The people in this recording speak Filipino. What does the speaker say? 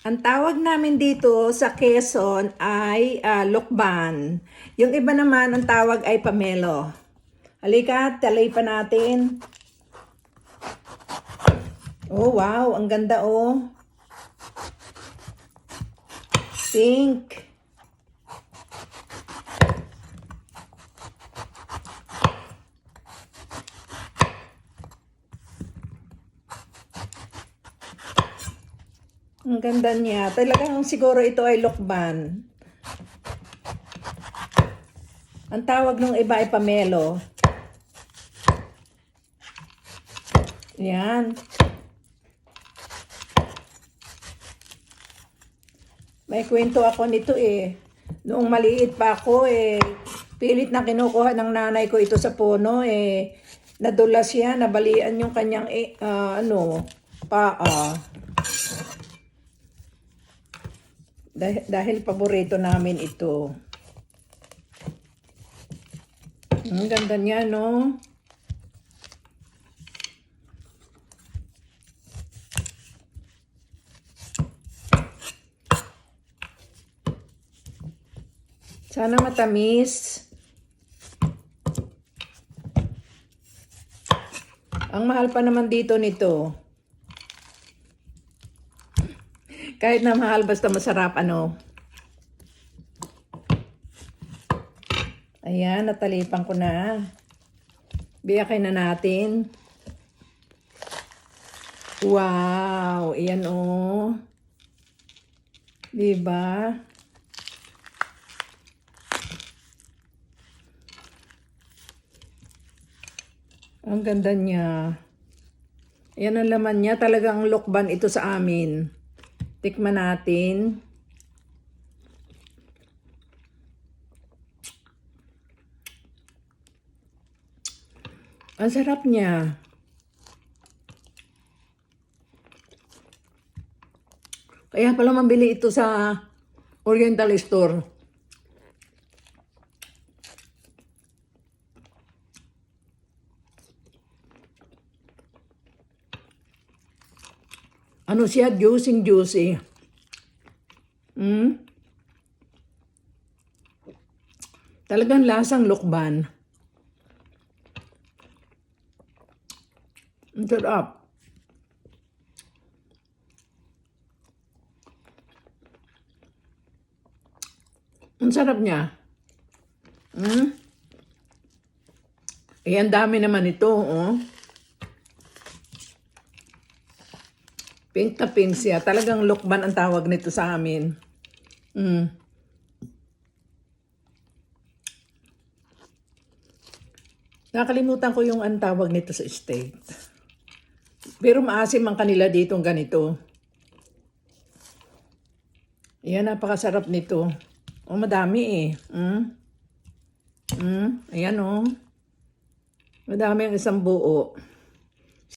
Ang tawag namin dito sa Quezon ay lokban. Yung iba naman, ang tawag ay pamelo. Halika, talay pa natin. Oh, wow. Ang ganda, oh. Pink. Ang ganda niya. Talagang siguro ito ay lokban. Ang tawag ng iba ay pamelo. Yan. May kwento ako nito eh. Noong maliit pa ako eh, pilit na kinukuha ng nanay ko ito sa puno eh. Nadulas siya, nabalian yung kanyang paa. Dahil paborito namin ito. Ang ganda niya, no? Sana matamis. Ang mahal pa naman dito nito. Kahit na mahal, basta masarap, ano. Ayan, natalipan ko na. Biyakin na natin. Wow! Ayan, oh. Diba? Ang ganda niya. Ayan ang laman niya. Talagang lokban ito sa amin. Tikman natin. Ang sarap niya. Kaya pala mabili ito sa Oriental Store. Ano siya? Juicy. Talagang lasang lokban. Ang sarap. Ang sarap niya. Ayan, dami naman ito, oh. Pink na pink siya. Talagang lokban ang tawag nito sa amin. Nakalimutan ko yung ang tawag nito sa state. Pero maasim ang kanila ditong ganito. Ayan, napakasarap nito. Oh, madami eh. Ayan, oh. Madami ang isang buo.